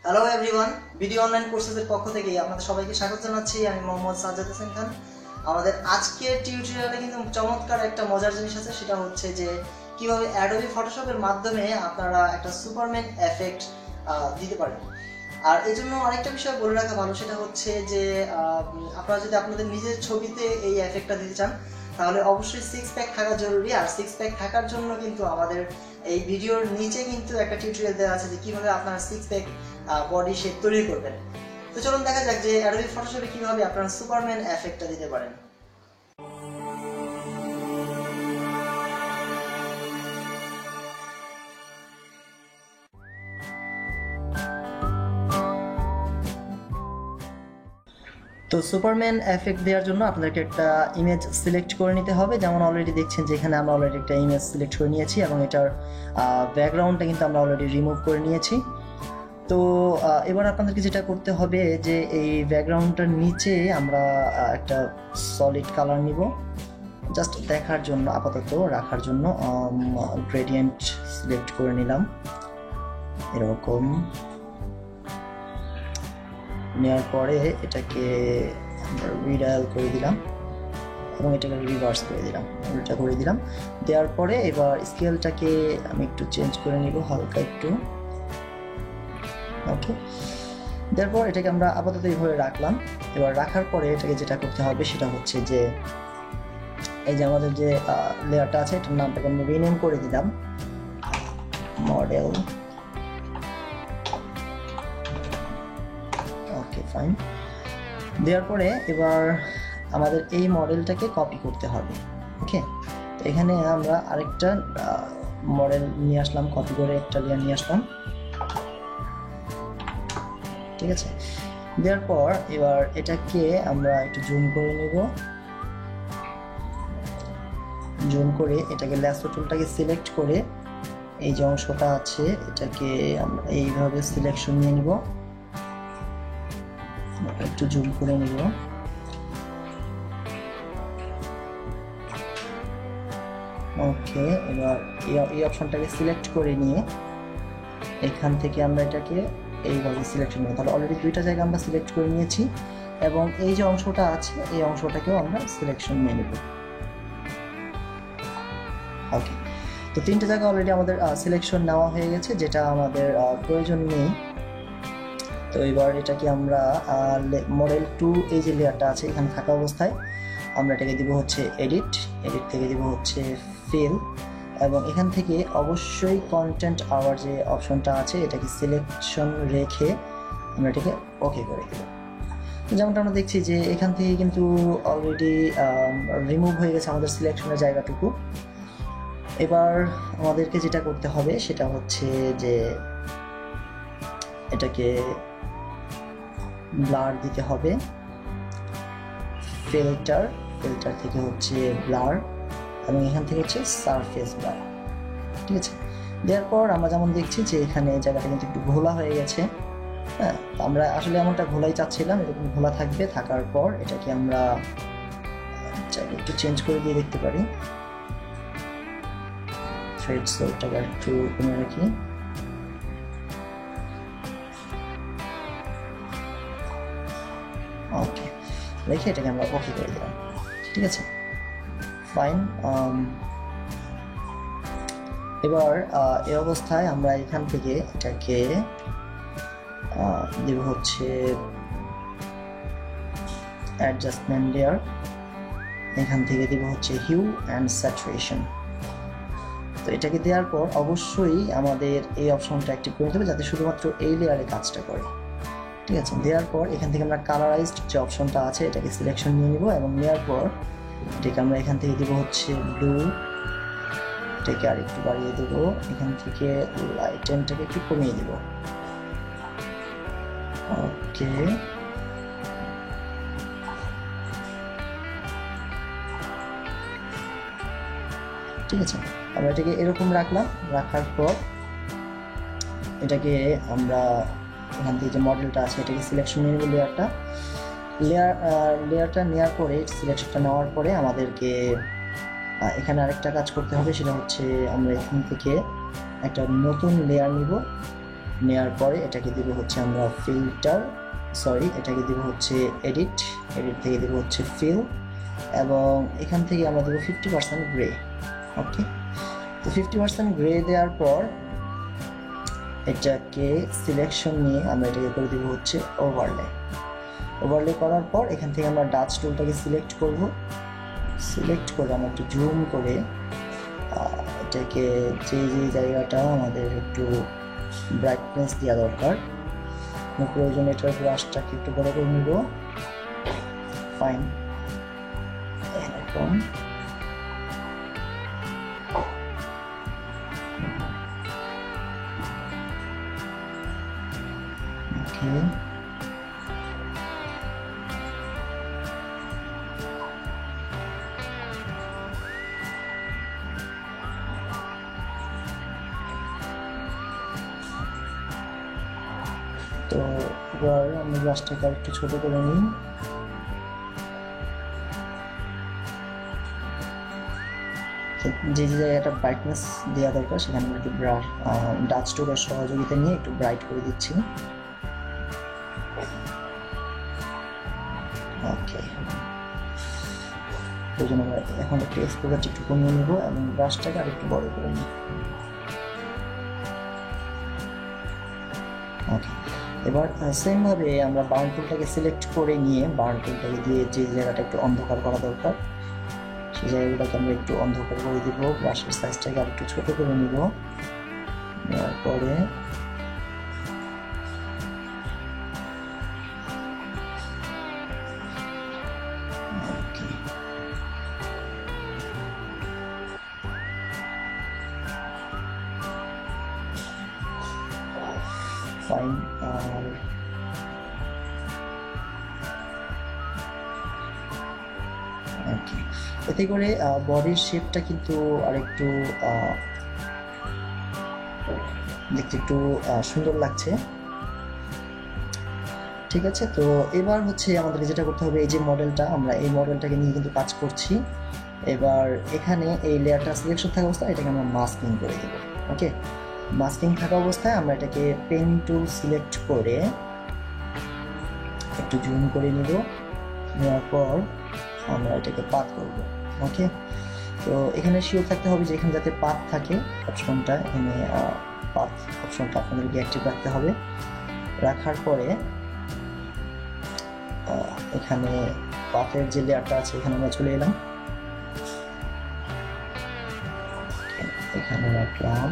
Hello everyone, video online কোর্সেসের পক্ষ থেকে আপনাদের সবাইকে স্বাগত জানাচ্ছি। আমি মোহাম্মদ সাজ্জাদ হোসেন খান। আমাদের আজকের টিউটোরিয়ালে কিন্তু চমৎকার একটা মজার জিনিস আছে, সেটা হচ্ছে যে কিভাবে অ্যাডোবি ফটোশপের মাধ্যমে আপনারা একটা সুপারম্যান এফেক্ট দিতে পারেন। আর এই জন্য আরেকটা বিষয় বলে রাখা ভালো, সেটা হচ্ছে যে আপনারা যদি আপনাদের নিজের ছবিতে এই এফেক্টটা দিতে চান তাহলে অবশ্যই 6 প্যাক থাকা জরুরি। আর 6 প্যাক থাকার জন্য কিন্তু আমাদের এই ভিডিওর নিচে কিন্তু একটা টিউটোরিয়াল দেওয়া আছে যে কিভাবে আপনারা 6 প্যাক বডি শেপ তৈরি করবেন। তো চলুন দেখা যাক যে অ্যাডোবি ফটোশপে কিভাবে আপনারা সুপারম্যান এফেক্টটা দিতে পারেন। তো সুপারম্যান এফেক্ট দেওয়ার জন্য আপনাদেরকে একটা ইমেজ সিলেক্ট করে নিতে হবে। যেমন অলরেডি দেখছেন যে এখানে আমরা অলরেডি একটা ইমেজ সিলেক্ট করে নিয়েছি এবং এটার ব্যাকগ্রাউন্ডটা কিন্তু আমরা অলরেডি রিমুভ করে নিয়েছি। তো এবার আপনাদেরকে যেটা করতে হবে যে এই ব্যাকগ্রাউন্ডটার নিচে আমরা একটা সলিড কালার নিব, জাস্ট দেখার জন্য, আপাতত রাখার জন্য গ্রেডিয়েন্ট সিলেক্ট করে নিলাম। এরকম নেওয়ার পরে এটাকে আমরা রিডায়াল করে দিলাম এবং এটাকে রিভার্স করে দিলাম, উল্টা করে দিলাম। দেওয়ার পরে এবার স্কেলটাকে আমি একটু চেঞ্জ করে নিব, হালকা একটু। ওকে, তারপর এটাকে আমরা আপাতত এইভাবে রাখলাম। এবার রাখার পরে এটাকে যেটা করতে হবে সেটা হচ্ছে যে এই যে আমাদের যে লেয়ারটা আছে এটার নামটাকে আমরা রিনেম করে দিলাম মডেল। ওকে, ফাইন। দেওয়ার পরে এবার আমাদের এই মডেলটাকে কপি করতে হবে। ওকে, তো এখানে আমরা আরেকটা মডেল নিয়ে আসলাম, কপি করে একটা লেয়ার নিয়ে আসলাম। ঠিক আছে, দেওয়ার পর এবার এটাকে আমরা একটু জুম করে নেব। জুম করে এটাকে ল্যাসো টুলটাকে সিলেক্ট করে এই যে অংশটা আছে এটাকে আমরা এইভাবে সিলেকশন নিয়ে নিব, একটু জুম করে নিব। ওকে, এবার এই অপশনটাকে সিলেক্ট করে নিয়ে এখান থেকে আমরা এটাকে এইভাবে সিলেক্ট নেব। তাহলে অলরেডি দুইটা জায়গা আমরা সিলেক্ট করে নিয়েছি এবং এই যে অংশটা আছে এই অংশটাকেও আমরা সিলেকশন নিয়ে নেব। ওকে, তো তিনটে জায়গা অলরেডি আমাদের সিলেকশন নেওয়া হয়ে গেছে, যেটা আমাদের প্রয়োজন নেই। তো এবার এটাকে আমরা মডেল 2 এই যে লেয়ারটা আছে এখানে থাকা অবস্থায় আমরা এটাকে দিব হচ্ছে এডিট থেকে দিব হচ্ছে ফিল, এবং এখান থেকে অবশ্যই কন্টেন্ট আওয়ার যে অপশনটা আছে এটাকে সিলেকশন রেখে আমরা এটাকে ওকে করে দেব। যেমনটা আমরা দেখছি যে এখান থেকে কিন্তু অলরেডি রিমুভ হয়ে গেছে আমাদের সিলেকশনের জায়গাটুকু। এবার আমাদেরকে যেটা করতে হবে সেটা হচ্ছে যে এটাকে ব্লার দিতে হবে। ফিল্টার থেকে হচ্ছে ব্লার এবং এখান থেকে হচ্ছে সারফেস ব্লার। ঠিক আছে, দেওয়ার পর আমরা যেমন দেখছি যে এখানে জায়গাটা কিন্তু একটু ঘোলা হয়ে গেছে। হ্যাঁ, আমরা আসলে এমনটা ঘোলাই চাচ্ছিলাম, এরকম ঘোলা থাকবে। থাকার পর এটাকে আমরা একটু চেঞ্জ করে দিয়ে দেখতে পারি। থ্রেড সোলটাকে একটু কমে রাখি। ওকে, রেখে এটাকে আমরা ওকে করে দিলাম। ঠিক আছে, ফাইন। এবার এই অবস্থায় আমরা এখান থেকে এটাকে দেব হচ্ছে অ্যাডজাস্টমেন্ট লেয়ার, এখান থেকে দেব হচ্ছে হিউ অ্যান্ড স্যাচুরেশন। তো এটাকে দেওয়ার পর অবশ্যই আমাদের এই অপশনটা অ্যাক্টিভ করে দেবে যাতে শুধুমাত্র এই লেয়ারে কাজটা করে। ঠিক আছে, দেওয়ার পর এখান থেকে আমরা কালারাইজড যে অপশনটা আছে এটাকে সিলেকশন নিয়ে নিব এবং নেওয়ার পর এটাকে আমরা এখান থেকে দেবো হচ্ছে ব্লু, এটাকে আর একটু বাড়িয়ে দেবো, এখান থেকে লাইটেনটাকে একটু কমিয়ে দেব। ওকে, ঠিক আছে, আমরা এটাকে এরকম রাখলাম। রাখার পর এটাকে আমরা এখান থেকে যে মডেলটা আছে এটাকে সিলেকশন নিয়ে নেব, লেয়ারটা নেওয়ার পরে সিলেকশনটা নেওয়ার পরে আমাদেরকে এখানে আরেকটা কাজ করতে হবে, সেটা হচ্ছে আমরা এখান থেকে একটা নতুন লেয়ার নিব। নেওয়ার পরে এটাকে দিব হচ্ছে আমরা ফিল্টার, এটাকে দিব হচ্ছে এডিট থেকে দিব হচ্ছে ফিল, এবং এখান থেকে আমরা দেবো 50% গ্রে। ওকে, তো 50% গ্রে দেওয়ার পর এটাকে সিলেকশন নিয়ে আমরা এটাকে করে দিব হচ্ছে ওভারলে করার পর এখান থেকে আমরা ডাচ টুলটাকে সিলেক্ট করে আমরা একটু জুম করে এটাকে যে জায়গাটা আমাদের একটু ব্রাইটনেস দেওয়া দরকার, প্রয়োজন এটার ব্রাশটাকে একটু বড় করে নিব। ফাইন, এরকম। ওকে, তো এবার আমি ব্রাশটাকে একটু ছোট করে নিই। যে জায়গাটা ব্রাইটনেস দেওয়া দরকার সেখানে একটু ডাচ টুলের সহযোগিতা নিয়ে একটু ব্রাইট করে দিচ্ছি। ওকে, ওই জন্য এখন একটু এক্সপোজারটা একটু কমিয়ে নেব এবং ব্রাশটাকে আর একটু বড় করে নিই। ওকে, এবার সেম ভাবে আমরা বার্ন টুলটাকে সিলেক্ট করে নিয়ে বার্ন টুলটাকে দিয়ে যে জায়গাটা একটু অন্ধকার করা দরকার সেই জায়গাগুলোকে আমরা একটু অন্ধকার করে দিব। ব্রাশের সাইজটাকে আর একটু ছোট করে নিব, নেওয়ার পরে ফাইন। আর ওকে, এতে করে বডির শেপটা কিন্তু আরেকটু দেখতে একটু সুন্দর লাগছে। ঠিক আছে, তো এবার হচ্ছে আমাদের যেটা করতে হবে, এই যে মডেলটা, আমরা এই মডেলটাকে নিয়ে কিন্তু কাজ করছি। এবার এখানে এই লেয়ারটা সিলেকশন থাকা অবস্থায় এটাকে আমরা মাস্কিং করে দেবো। ওকে, মাস্কিং থাকা অবস্থায় আমরা এটাকে পেন টুল সিলেক্ট করে একটু জুম করে নিব, নেওয়ার পর আমরা এটাকে পাথ করব। ওকে, তো এখানে শিওর থাকতে হবে যে এখানে যাতে পাথ থাকে অপশনটা, এখানে পাথ অপশনটা আপনাদেরকে অ্যাক্টিভ রাখতে হবে। রাখার পরে এখানে পাথের যে লেয়ারটা আছে এখানে আমরা চলে এলাম, এখানে রাখলাম।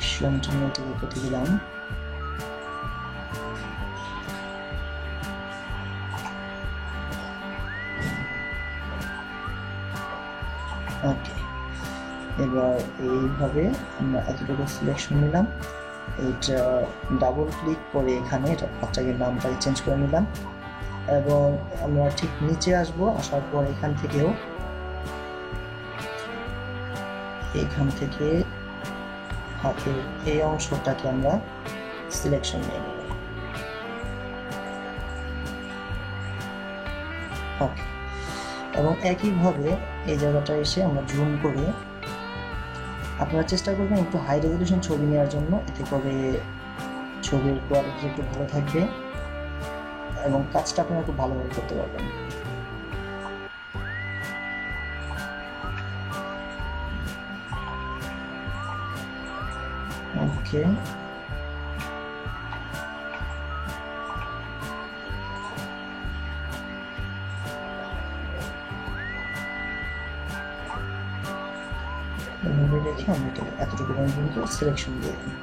সিলেকশনটা কেটে দিলাম। ওকে, এবার এইভাবে আমরা এতটুকু সিলেকশন নিলাম। এটা ডাবল ক্লিক করে এখানে এটা বাচ্চাকে নামটাকে চেঞ্জ করে নিলাম এবং আমরা ঠিক নিচে আসবো। আসার পর এখান থেকে হাতের এই অংশটাকে আমরা সিলেকশন নিয়ে নেব। ওকে, এবং একইভাবে এই জায়গাটা এসে আমরা জুম করে, আপনারা চেষ্টা করবেন একটু হাই রেজলিউশন ছবি নেওয়ার জন্য, এতে করে ছবির কোয়ালিটি একটু ভালো থাকবে এবং কাজটা আপনারা একটু ভালোভাবে করতে পারবেন। ওকে, রেখে আমি এতটুকু পর্যন্ত সিলেকশন দিয়ে দিই।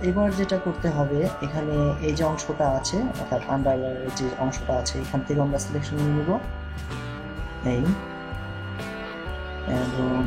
এবার যেটা করতে হবে, এখানে এই যে অংশটা আছে অর্থাৎ আন্ডারলাইনের যে অংশটা আছে এখান থেকে আমরা সিলেকশন নিয়ে নেব এই, এবং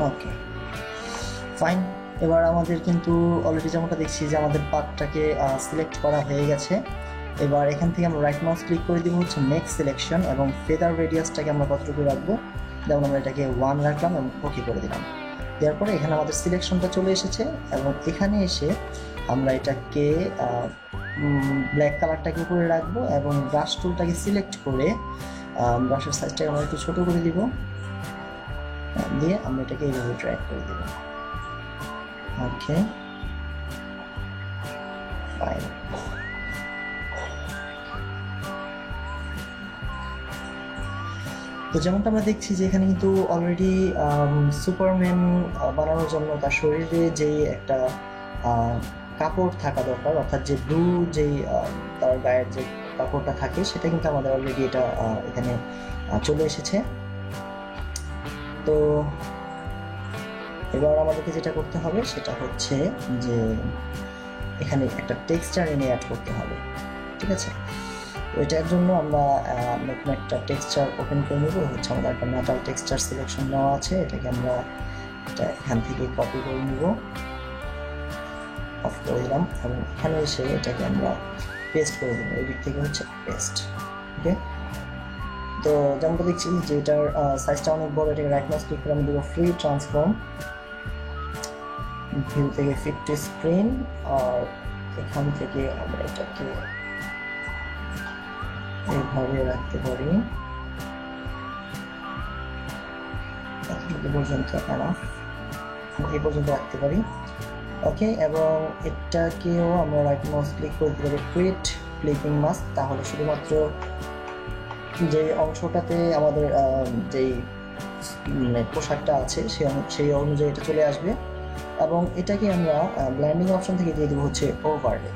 ওকে ফাইন। এবার আমাদের কিন্তু অলরেডি যেমনটা দেখছি যে আমাদের পাথটাকে সিলেক্ট করা হয়ে গেছে। এবার এখান থেকে আমরা রাইট মাউস ক্লিক করে দিব হচ্ছে নেক্সট সিলেকশন, এবং ফেদার রেডিয়াসটাকে আমরা কতটুকু রাখবো, যেমন আমরা এটাকে 1 রাখলাম এবং ওকে করে দিলাম। দেওয়ার পরে এখানে আমাদের সিলেকশনটা চলে এসেছে, এবং এখানে এসে আমরা এটাকে ব্ল্যাক কালারটাকে উপরে রাখবো এবং ব্রাশ টুলটাকে সিলেক্ট করে ব্রাশের সাইজটাকে আমরা একটু ছোটো করে দিব, দিয়ে আমরা এটাকে এইভাবে ড্র্যাগ করে দেব। Okay fine. তো যেমনটা আমরা দেখছি যে এখানে কিন্তু অলরেডি সুপারম্যান বানানোর জন্য তার শরীরে যে একটা কাপড় থাকা দরকার, অর্থাৎ যে ব্লু যেই তার গায়ের যে কাপড়টা থাকে সেটা কিন্তু আমাদের অলরেডি এটা এখানে চলে এসেছে। তো এবার আমাদেরকে যেটা করতে হবে সেটা হচ্ছে যে এখানে একটা টেক্সচার এনে অ্যাড করতে হবে, ঠিক আছে? তো এটার জন্য আমরা নতুন একটা টেক্সচার ওপেন করে নেব। হচ্ছে আমাদের একটা মেটাল টেক্সচার সিলেকশন নেওয়া আছে, এটাকে আমরা এখান থেকে কপি করে নেব, অফ করে দিলাম, এবং এখানে এসে এটাকে আমরা পেস্ট করে দেবো। এই দিক থেকে হচ্ছে পেস্ট। ওকে, তো যেমনটা দেখছি যে এটার সাইজটা অনেক বড়, এটাকে রাইট মাউস ক্লিক করে আমি দেবো ফ্রি ট্রান্সফর্ম, ভিউ থেকে ফিট টু স্ক্রিন, আর এখান থেকে আমরা এটাকে এইভাবে রাখতে পারি, এতটুকু পর্যন্ত এনাফ, এই পর্যন্ত রাখতে পারি। ওকে, এবং এটাকেও আমরা রাইট মাউস ক্লিক করে দিতে পারি ক্রিয়েট ক্লিপিং মাস্ক, তাহলে শুধুমাত্র যে অংশটাতে আমাদের যেই পোশাকটা আছে সেই অনুযায়ী এটা চলে আসবে। এবং এটাকে আমরা ব্ল্যান্ডিং অপশন থেকে দিয়ে দেবো হচ্ছে ওভারলে।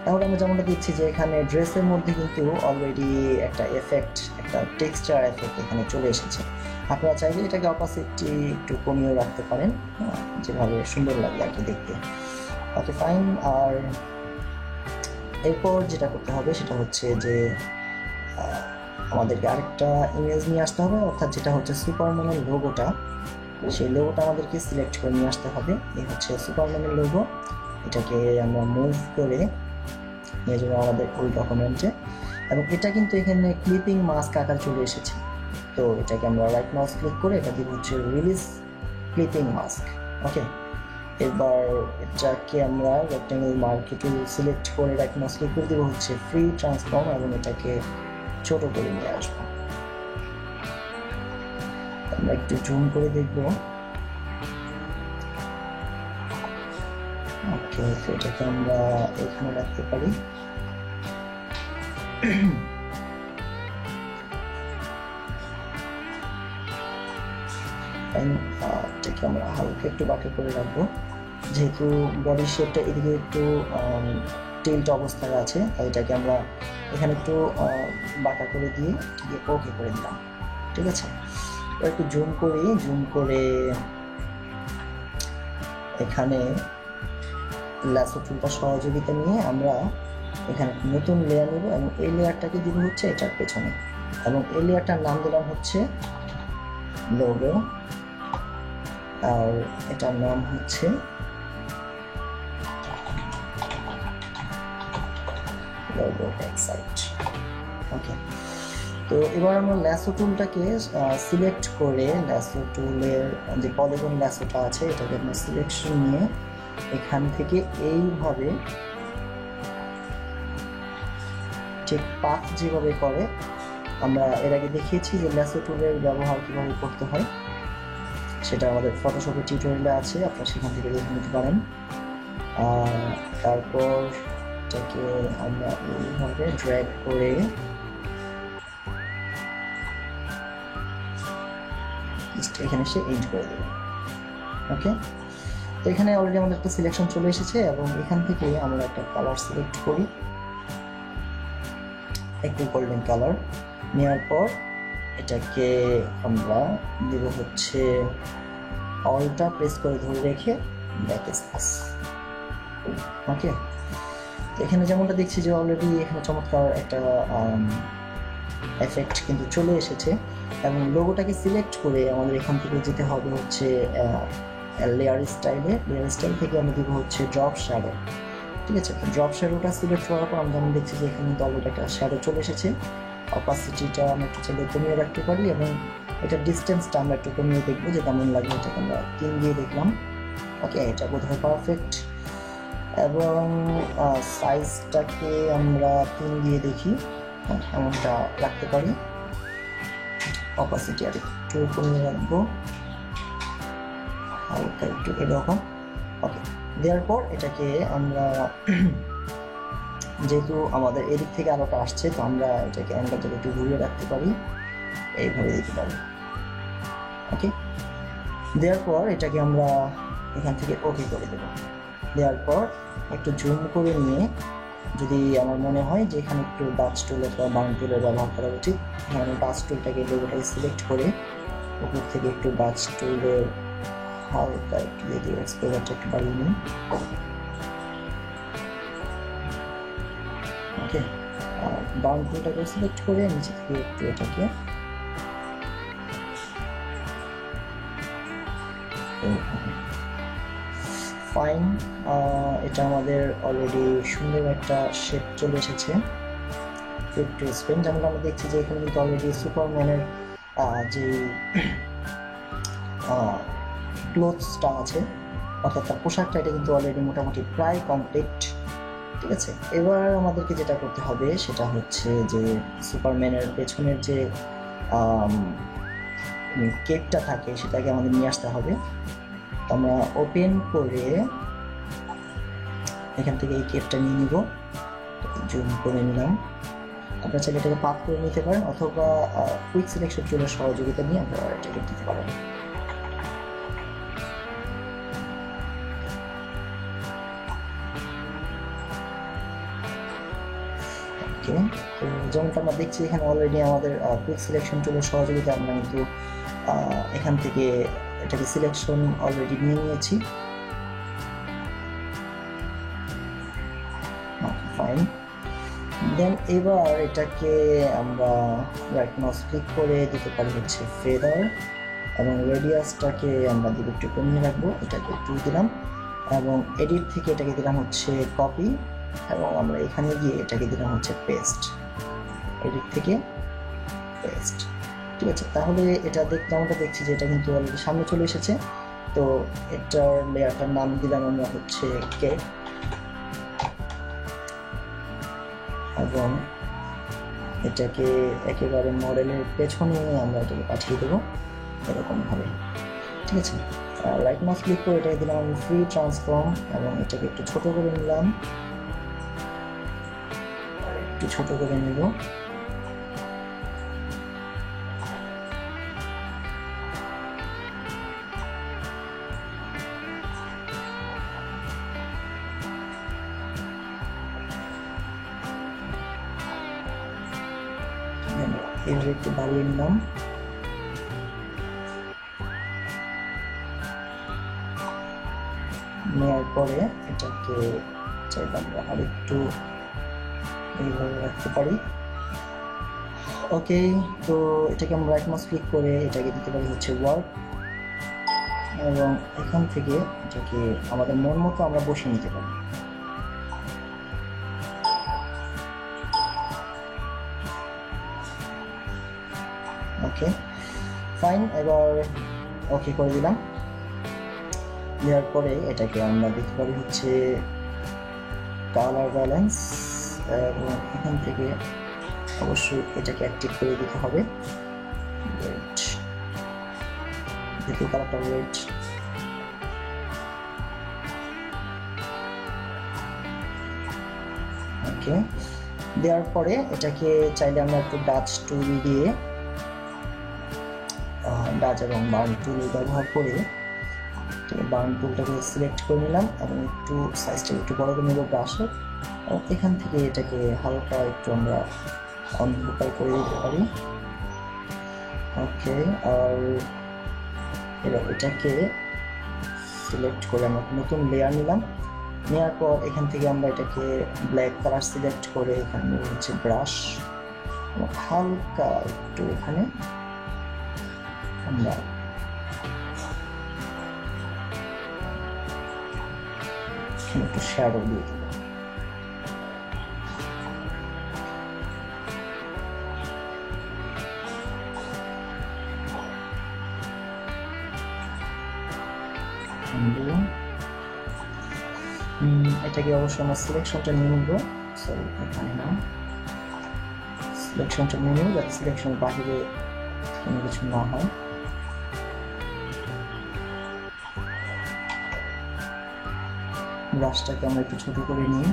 তাহলে আমরা যেমনটা দিচ্ছি যে এখানে ড্রেসের মধ্যে কিন্তু অলরেডি একটা এফেক্ট, একটা টেক্সচার এফেক্ট এখানে চলে এসেছে। আপনারা চাইলে এটাকে অপাসিটি একটু কমিয়েও রাখতে পারেন, যেভাবে সুন্দর লাগে আর কি দেখতে। Okay fine. আর এরপর যেটা করতে হবে সেটা হচ্ছে যে আমাদেরকে আরেকটা ইমেজ নিয়ে আসতে হবে, অর্থাৎ যেটা হচ্ছে সুপারম্যানের লোগোটা, সেই লোগোটা আমাদেরকে সিলেক্ট করে নিয়ে আসতে হবে। এই হচ্ছে সুপারম্যানের লোগো, এটাকে আমরা মুভ করে নিয়ে যাবো আমাদের ওই ডকুমেন্টে, এবং এটা কিন্তু এখানে ক্লিপিং মাস্ক আকার চলে এসেছে। তো এটাকে আমরা রাইট মাউস ক্লিক করে এটা দিব হচ্ছে রিলিজ ক্লিপিং মাস্ক। ওকে, এবার এটাকে আমরা রেক্ট্যাঙ্গেল মার্ক টুল সিলেক্ট করে রাইট মাউস ক্লিক করে দিব হচ্ছে ফ্রি ট্রান্সফর্ম, এবং এটাকে ছোট করে নিয়ে আসবো। আমরা একটু জুম করে দেখবো। ওকে, তো এটাকে আমরা এখানে রাখতে পারি। এটাকে আমরা হালকা একটু বাঁকা করে রাখবো, যেহেতু বডি শেপটা এদিকে একটু টিল্ট অবস্থায় আছে, তাই এটাকে আমরা এখানে একটু বাঁকা করে দিয়ে ওকে করে দিলাম, ঠিক আছে? একটু জুম করে এখানে ল্যাসো টুলটা সহযোগিতা নিয়ে আমরা এখানে নতুন লেয়ার নেব, এবং এই লেয়ারটাকে দিব হচ্ছে এটার পেছনে, এবং এই লেয়ারটার নাম দিলাম হচ্ছে লোগো, আর এটার নাম হচ্ছে লোগো ব্যাকসাইড। ওকে, তো এবার আমরা ল্যাসো টুলটাকে সিলেক্ট করে ল্যাসো টুলের যে পলিগন ল্যাসোটা আছে এটাকে আমরা সিলেকশন নিয়ে এখান থেকে এইভাবে ঠিক পাথ যেভাবে করে, আমরা এর আগে দেখিয়েছি যে ল্যাসো টুলের ব্যবহার কীভাবে করতে হয়, সেটা আমাদের ফটোশপের টিউটোরিয়ালে আছে, আপনারা সেখান থেকে দেখে নিতে পারেন। তারপর এটাকে আমরা এইভাবে ড্র্যাগ করে এখানে এসে এন্ড করে দেব। ওকে, তো এখানে অলরেডি আমাদের একটা সিলেকশন চলে এসেছে, এবং এখান থেকে আমরা একটা কালার সিলেক্ট করি, একটু গোল্ডেন কালার নেওয়ার পর এটাকে আমরা দেব হচ্ছে অলটা প্রেস করে ধরে রেখে ব্যাক স্পেস। ওকে, তো এখানে যেমনটা দেখছি যে অলরেডি এখানে চমৎকার একটা এফেক্ট কিন্তু চলে এসেছে। এবং লোগোটাকে সিলেক্ট করে আমাদের এখান থেকে যেতে হবে হচ্ছে লেয়ার স্টাইল থেকে আমি দিব হচ্ছে ড্রপ শ্যাডো। ঠিক আছে, ড্রপ শ্যাডোটা সিলেক্ট করার পর আমি দেখছি যে এখানে অলরেডি একটা শ্যাডো চলে এসেছে। অপাসিটিটা আমরা একটু চাইলে কমিয়ে রাখতে পারি এবং এটা ডিস্টেন্সটা আমরা একটু কমিয়ে দেখবো যে কেমন লাগবে। এটাকে আমরা 3 দিয়ে দেখলাম। ওকে, এটা বোধহয় পারফেক্ট। এবং সাইজটাকে আমরা 3 দিয়ে দেখি, এমনটা রাখতে পারি। অপাসিটি আর একটু কমিয়ে রাখবো, হালকা একটু এরকম। ওকে, দেওয়ার পর এটাকে আমরা যেহেতু আমাদের এদিক থেকে আলোটা আসছে, তো আমরা এটাকে অ্যাঙ্গেলটাকে একটু ঘুরিয়ে রাখতে পারি, এইভাবে দিতে পারি। ওকে, দেওয়ার পর এটাকে আমরা এখান থেকে ওকে করে দেব। দেওয়ার পর একটু জুম করে নিয়ে, যদি আমার মনে হয় যে এখানে একটু ডাচ টুল অথবা বার্ন টুলের ব্যবহার করা উচিত, এখানে ডাচ টুলটাকে লোগোটাকে সিলেক্ট করে উপর থেকে একটু ডাচ টুলের হালকা একটু যদি এক্সপোজারটা একটু বাড়িয়ে নিই। ওকে, বার্ন টুলটাকে সিলেক্ট করে নিচে থেকে একটু এটাকে ফাইন। এটা আমাদের অলরেডি সুন্দর একটা শেপ চলে এসেছে। একটু স্পেন, যেমন আমরা দেখছি যে এখানে কিন্তু অলরেডি সুপারম্যানের যে ক্লোথসটা আছে, অর্থাৎ তার পোশাকটা, এটা কিন্তু অলরেডি মোটামুটি প্রায় কমপ্লিট। ঠিক আছে, এবার আমাদেরকে যেটা করতে হবে সেটা হচ্ছে যে সুপারম্যানের পেছনের যে কেপটা থাকে সেটাকে আমাদের নিয়ে আসতে হবে। আমরা ওপেন করে এখান থেকে এই কেপটা নিয়ে নিব, জুম করে নিলাম। আপনারা চাইলে এটাকে পাক করে নিতে পারেন অথবা কুইক সিলেকশন টুলের সহযোগিতা নিয়ে আপনারা এটাকে দিতে পারেন। ওকে, তো যেমনটা আমরা দেখছি এখানে অলরেডি আমাদের কুইক সিলেকশন টুলের সহযোগিতা আমরা কিন্তু এখান থেকে এটাকে সিলেকশন অলরেডি নিয়ে নিয়েছি। ফাইন, দেন এবার এটাকে আমরা রাইট মাউস ক্লিক করে দিতে পারি হচ্ছে ফেদার, এবং রেডিয়াসটাকে আমরা দিকে একটু কমিয়ে রাখবো, এটাকে 2 দিলাম। এবং এডিট থেকে এটাকে দিলাম হচ্ছে কপি, এবং আমরা এখানে গিয়ে এটাকে দিলাম হচ্ছে পেস্ট। এডিট থেকে পেস্ট। ঠিক আছে, তাহলে এটা দেখতে আমরা দেখছি যে এটা কিন্তু অলরেডি সামনে চলে এসেছে। তো এটার লেয়ারটার নাম দিলাম আমরা হচ্ছে কেক, এবং এটাকে একেবারে মডেলের পেছনে আমরা এটাকে পাঠিয়ে দেবো এরকমভাবে। ঠিক আছে, রাইট মাউস ক্লিক করে এটাকে দিলাম আমি ফ্রি ট্রান্সফর্ম, এবং এটাকে একটু ছোট করে নিলাম, একটু ছোট করে নেব। এভাবে একটু বাড়িয়ে নিলাম। নেওয়ার পরে এটাকে চাইলে আমরা আর একটু এইভাবে রাখতে পারি। ওকে, তো এটাকে আমরা রাইট মাউস ক্লিক করে এটাকে দিতে পারি হচ্ছে ওয়ার্ক, এবং এখান থেকে এটাকে আমাদের মন মতো আমরা বসিয়ে নিতে পারি। ওকে, ফাইন, এবার ওকে করে দিলাম। দেওয়ার পরে এটাকে আমরা দেখতে পারি হচ্ছে কালার ব্যালেন্স, এবং এখান থেকে অবশ্যই এটাকে অ্যাক্টিভ করে দিতে হবে। দেখি কালারটা রেড। ওকে, দেওয়ার পরে এটাকে চাইলে আমরা একটু ডাচ টুল দিয়ে, ডাচ এবং বার্ন টুল ব্যবহার করে বার্ন টুলটাকে সিলেক্ট করে নিলাম, এবং একটু সাইজটাকে একটু বড় করে নেব ব্রাশের, এবং এখান থেকে এটাকে হালকা একটু আমরা অন্ধকার করে দিতে পারি। ওকে, আর এবার এটাকে সিলেক্ট করে আমরা নতুন লেয়ার নিলাম। নেওয়ার পর এখান থেকে আমরা এটাকে ব্ল্যাক কালার সিলেক্ট করে এখানে হচ্ছে ব্রাশ, হালকা একটু এখানে আমরা একটু শ্যাডো দিয়ে দেব। এটাকে অবশ্যই আমরা সিলেকশনটা নিয়ে নিব। সরি এখানে না, সিলেকশনটা নিয়ে নেব যাতে সিলেকশনের বাহিরে কোনো কিছু না হয়। ব্রাশটাকে আমরা একটু ছোট করে নিই।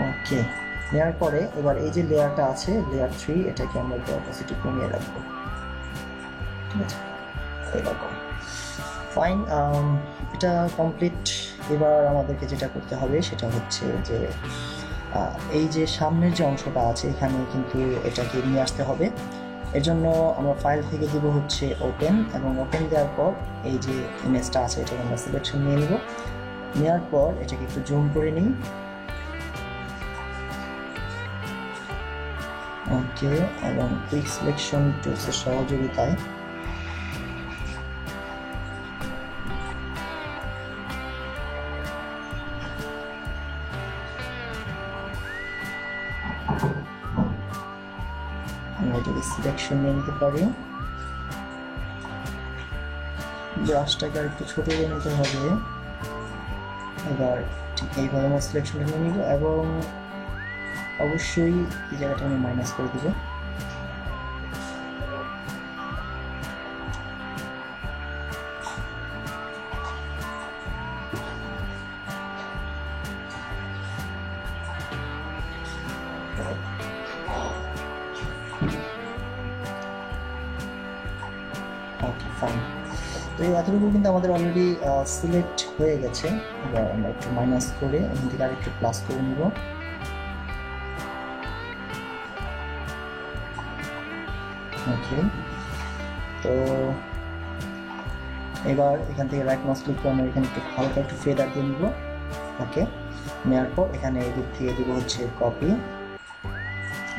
ওকে, নেওয়ার পরে এবার এই যে লেয়ারটা আছে লেয়ার 3, এটাকে আমরা একটু অপোজিটে কমিয়ে রাখবো। ঠিক আছে, এরকম ফাইন। এটা কমপ্লিট। এবার আমাদেরকে যেটা করতে হবে সেটা হচ্ছে যে এই যে সামনের যে অংশটা আছে এখানে কিন্তু এটাকে নিয়ে আসতে হবে। এর জন্য আমরা ফাইল থেকে দিব হচ্ছে ওপেন, এবং ওপেন দেওয়ার পর এই যে ইমেজটা আছে এটাকে আমরা সিলেকশন নিয়ে নিব। নেওয়ার পর এটাকে একটু জুম করে নিই। ওকে, এবং কুইক সিলেকশন টুলসের সহযোগিতায় আমরা এটাকে সিলেকশন নিয়ে নিতে পারি। ব্রাশটাকে আর একটু ছোট করে নিতে হবে। এবার ঠিক এইভাবে আমরা সিলেকশনটা নিয়ে নিব, এবং অবশ্যই এই জায়গাটা আমি মাইনাস করে দেব। Okay fine. তো এই এতটুকু কিন্তু আমাদের অলরেডি সিলেক্ট হয়ে গেছে। এবার আমরা একটু মাইনাস করে এখান থেকে আর একটু প্লাস করে নিব। ওকে, তো এবার এখান থেকে রাইট মাউস ক্লিক করে আমরা এখানে একটু হালকা একটু ফেদার দিয়ে নিব। ওকে, নেওয়ার পর এখানে এই দিক থেকে দিব হচ্ছে কপি,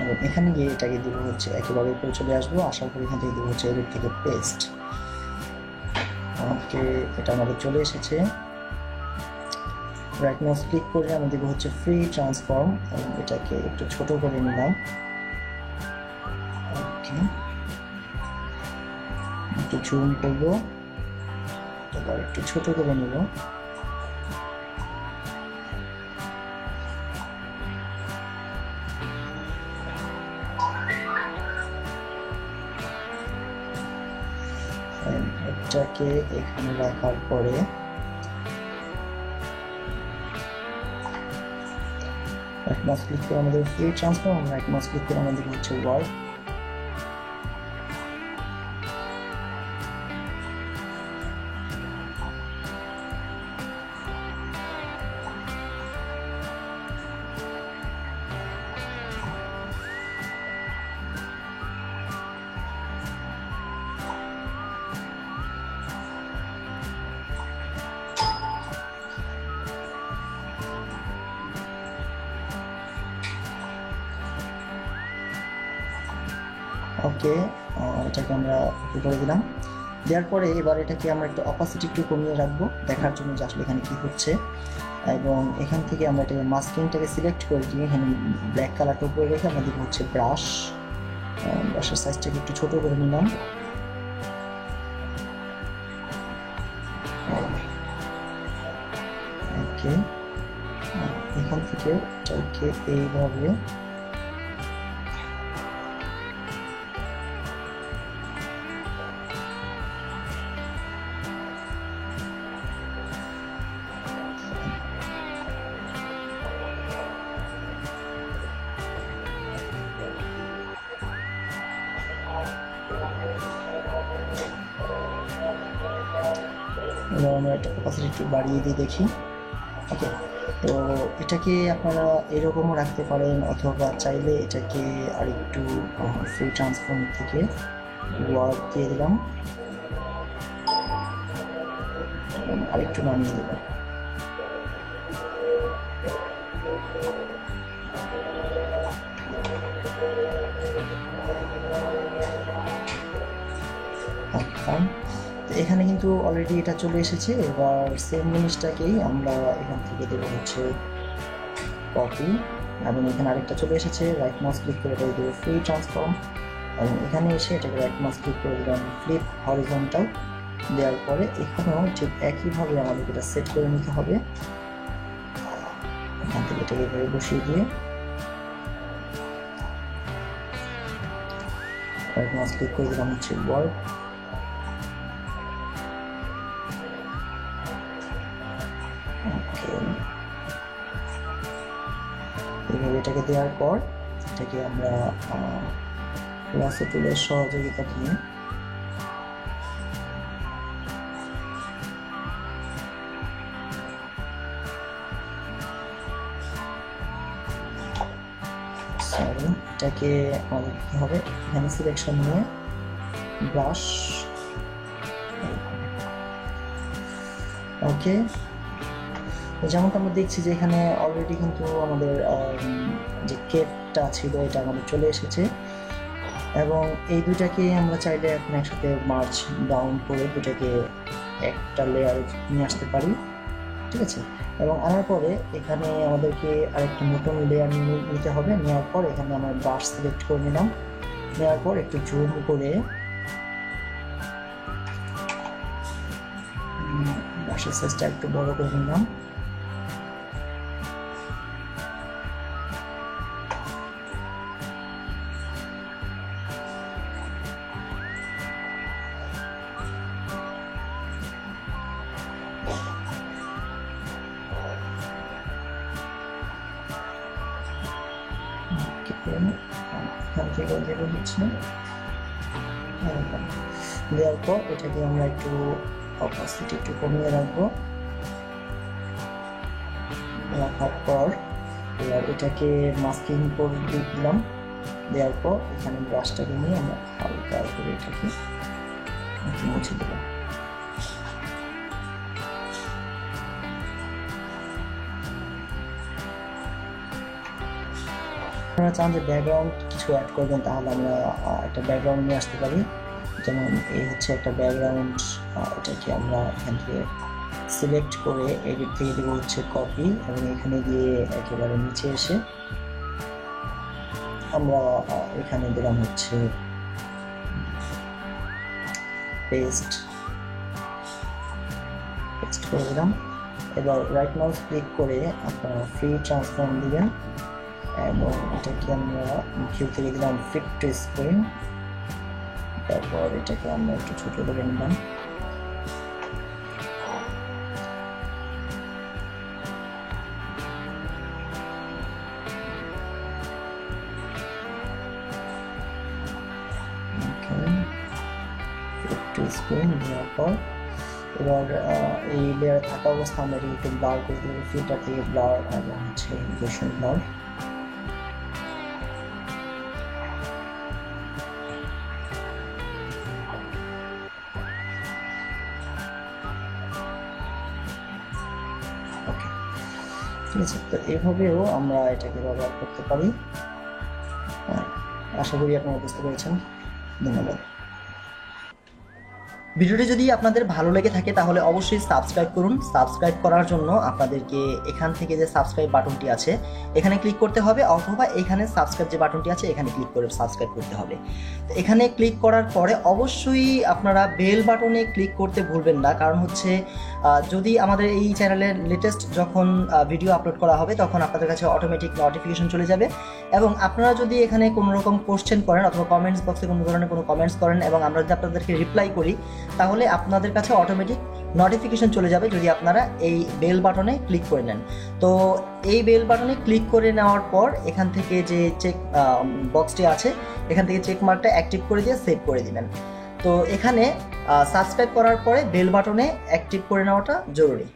এবং এখানে গিয়ে এটাকে দিব হচ্ছে একেবারে উপরে চলে আসবো। আসার পর এখান থেকে দিব হচ্ছে এদিক থেকে পেস্ট। ওকে, এটা আমাদের চলে এসেছে। রাইট মাউস ক্লিক করে আমরা দিব হচ্ছে ফ্রি ট্রান্সফর্ম, এবং এটাকে একটু ছোট করে নিলাম। ওকে, একটু জুম করবো, এবার একটু ছোট করে নিব। এটাকে এখানে রাখার পরে রাইট মাউস ক্লিক করে আমাদের free transform, right mouse click করে আমাদের হচ্ছে ওয়ার্ক। ওকে, এটাকে আমরা করে দিলাম। দেওয়ার পরে এবার এটাকে আমরা একটু অপাসিটি একটু কমিয়ে রাখবো দেখার জন্য যে আসলে এখানে কি হচ্ছে, এবং এখান থেকে আমরা এটাকে মাস্কিংটাকে সিলেক্ট করে দিয়ে এখানে ব্ল্যাক কালারটা উপরে রেখে আমরা দিব হচ্ছে ব্রাশ। ব্রাশের সাইজটাকে একটু ছোট করে নিলাম। ওকে, এখান থেকে এটাকে এইভাবে আমরা একটা অপাসিটি একটু বাড়িয়ে দিয়ে দেখি। ওকে, তো এটাকে আপনারা এরকমও রাখতে পারেন, অথবা চাইলে এটাকে আর একটু ফ্রি ট্রান্সফর্ম থেকে ওয়ার্ক দিয়ে দিলাম। আরেকটু নামিয়ে দেবো। এখানে কিন্তু অলরেডি এটা চলে এসেছে। এবার সেম জিনিসটাকেই আমরা এখান থেকে দেবো হচ্ছে কপি, এবং এখানে আরেকটা চলে এসেছে, রাইট মাউস ক্লিক করে দেবো ফ্রি ট্রান্সফর্ম, এবং এখানে এসে এটাকে রাইট মাউস ক্লিক করে দিলাম ফ্লিপ হরিজন্টাল। দেওয়ার পরে এখানেও ঠিক একইভাবে আমাদের এটা সেট করে নিতে হবে। এখান থেকে এটাকে এভাবে বসিয়ে দিয়ে রাইট মাউস ক্লিক করে দিলাম হচ্ছে ওয়ার্ড, এইভাবে এটাকে দেওয়ার পর এটাকে আমরা লাসো টুলের সহযোগিতা নিয়ে এটাকে আমাদের কি হবে, এখানে সিলেকশন নিয়ে ব্রাশ, ওকে। যেমনটা আমরা দেখছি যে এখানে অলরেডি কিন্তু আমাদের যে কেপটা ছিল এটা আমাদের চলে এসেছে, এবং এই দুটাকে আমরা চাইলে এখন একসাথে মার্জ ডাউন করে দুটাকে একটা লেয়ারে নিয়ে আসতে পারি, ঠিক আছে। এবং আনার পরে এখানে আমাদেরকে আরেকটা নতুন লেয়ার নিতে হবে। নেওয়ার পর এখানে আমরা ব্রাশ সিলেক্ট করে নিলাম, নেওয়ার পর একটু জুম করে ব্রাশের সাইজটা একটু বড় করে নিলাম, দেওয়ার পর এটাকে আমরা একটু অপাসিটি একটু কমিয়ে রাখবো। রাখার পর এবার এটাকে মাস্কিং করে দিলাম, দেওয়ার পর এখানে ব্রাশটাকে নিয়ে আমরা হালকা করে এটাকে মুছে দিলাম। আপনারা চান যে ব্যাকগ্রাউন্ড কিছু অ্যাড করবেন, তাহলে আমরা একটা ব্যাকগ্রাউন্ড নিয়ে আসতে পারি। যেমন এই হচ্ছে একটা ব্যাকগ্রাউন্ড, এটাকে আমরা এখান থেকে সিলেক্ট করে এডিট থেকে দেবো হচ্ছে কপি, এবং এখানে গিয়ে একেবারে নিচে এসে আমরা এখানে দিলাম হচ্ছে পেস্ট করে দিলাম। এবার রাইট মাউস ক্লিক করে আপনারা ফ্রি ট্রান্সফর্ম দিবেন, এবং এটাকে আমরা কিউ থেকে দিলাম ফিট টু স্ক্রিন। তারপর এটাকে আমরা একটু ছোট করে নিলাম, দেওয়ার পর এবার এই লেয়ারে থাকা অবস্থা আমরা একটু ব্লার করে দেবো, ফিল্টার থেকে ব্লার এবং হচ্ছে ইনভার্সন ব্লার। ঠিক আছে, তো এভাবেও আমরা এটাকে ব্যবহার করতে পারি। আশা করি আপনারা বুঝতে পেরেছেন। ধন্যবাদ। ভিডিওটি যদি আপনাদের ভালো লেগে থাকে তাহলে অবশ্যই সাবস্ক্রাইব করুন। সাবস্ক্রাইব করার জন্য আপনাদেরকে এখান থেকে যে সাবস্ক্রাইব বাটনটি আছে এখানে ক্লিক করতে হবে, অথবা এখানে সাবস্ক্রাইব যে বাটনটি আছে এখানে ক্লিক করে সাবস্ক্রাইব করতে হবে। তো এখানে ক্লিক করার পরে অবশ্যই আপনারা বেল বাটনে ক্লিক করতে ভুলবেন না, কারণ হচ্ছে যদি আমাদের এই চ্যানেলের লেটেস্ট যখন ভিডিও আপলোড করা হবে তখন আপনাদের কাছে অটোমেটিক নোটিফিকেশন চলে যাবে। এবং আপনারা যদি এখানে কোনো রকম কোশ্চেন করেন অথবা কমেন্টস বক্সে কোনো ধরনের কোনো কমেন্টস করেন এবং আমরা যদি আপনাদেরকে রিপ্লাই করি, তাহলে আপনাদের কাছে অটোমেটিক নোটিফিকেশন চলে যাবে যদি আপনারা এই বেল বাটনে ক্লিক করে নেন। তো এই বেল বাটনে ক্লিক করে নেওয়ার পর এখান থেকে যে চেক বক্সটি আছে এখান থেকে চেক মার্কটা অ্যাক্টিভ করে দিয়ে সেভ করে দিবেন। তো এখানে সাবস্ক্রাইব করার পরে বেল বাটনে অ্যাক্টিভ করে নেওয়াটা জরুরি।